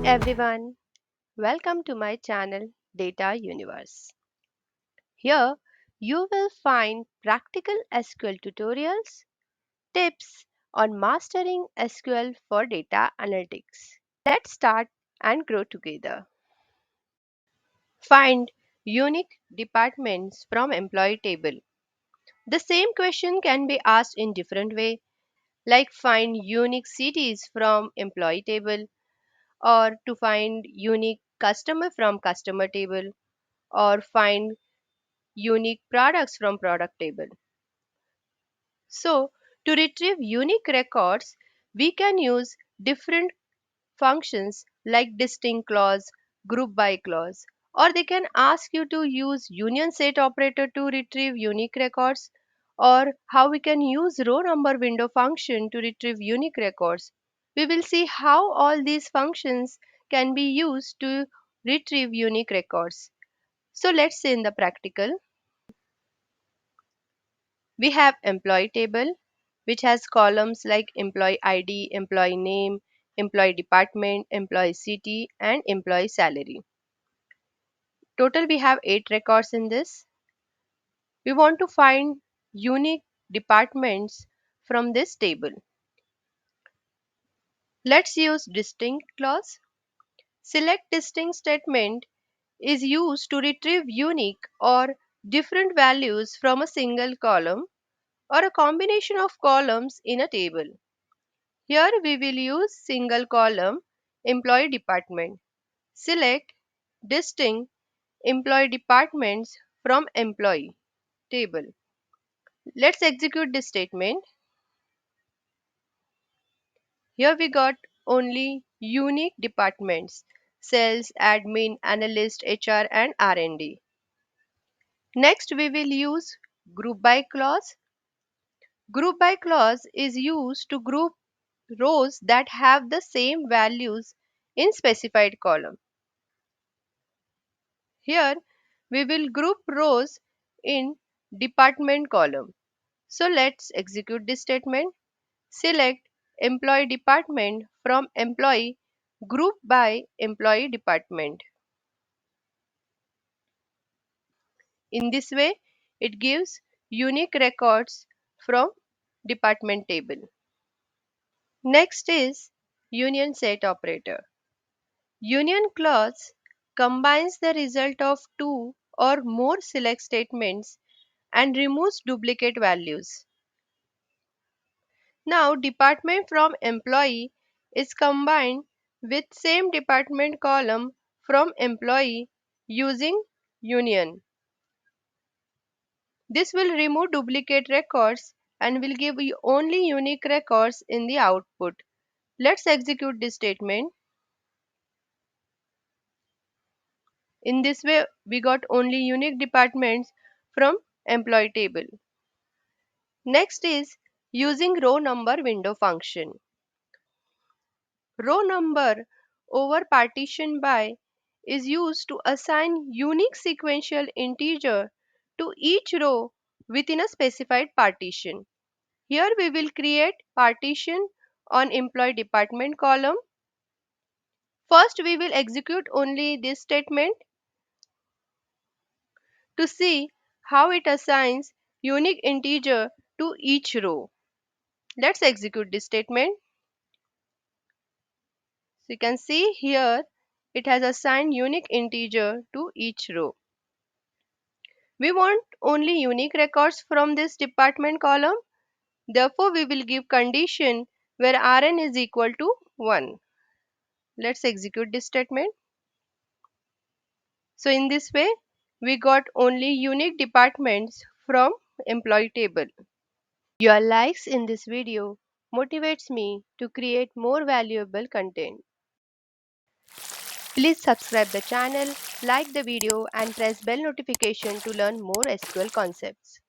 everyone, welcome to my channel Data Universe. Here you will find practical SQL tutorials, tips on mastering SQL for data analytics. Let's start and grow together. Find unique departments from employee table. The same question can be asked in different way, like find unique cities from employee table or to find unique customer from customer table or find unique products from product table. So, to retrieve unique records, we can use different functions like distinct clause, group by clause, or they can ask you to use union set operator to retrieve unique records, or how we can use row number window function to retrieve unique records. We will see how all these functions can be used to retrieve unique records. So let's say in the practical. We have employee table, which has columns like employee ID, employee name, employee department, employee city, and employee salary. Total, we have 8 records in this. We want to find unique departments from this table. Let's use distinct clause. Select distinct statement is used to retrieve unique or different values from a single column or a combination of columns in a table. Here we will use single column employee department. Select distinct employee departments from employee table. Let's execute this statement. Here we got only unique departments: sales, admin, analyst, HR and R&D. Next we will use group by clause. Group by clause is used to group rows that have the same values in specified column. Here we will group rows in department column. So let's execute this statement. Select employee department from employee group by employee department. In this way, it gives unique records from department table. Next is union set operator. Union clause combines the result of two or more select statements and removes duplicate values. Now department from employee is combined with same department column from employee using union. This will remove duplicate records and will give you only unique records in the output. Let's execute this statement. In this way, we got only unique departments from employee table. Next is using row number window function. Row number over partition by is used to assign unique sequential integer to each row within a specified partition. Here we will create partition on employee department column. First we will execute only this statement to see how it assigns unique integer to each row. Let's execute this statement. So you can see here it has assigned unique integer to each row. We want only unique records from this department column. Therefore, we will give condition where Rn is equal to 1. Let's execute this statement. So in this way, we got only unique departments from employee table. Your likes in this video motivates me to create more valuable content. Please subscribe the channel, like the video and press bell notification to learn more SQL concepts.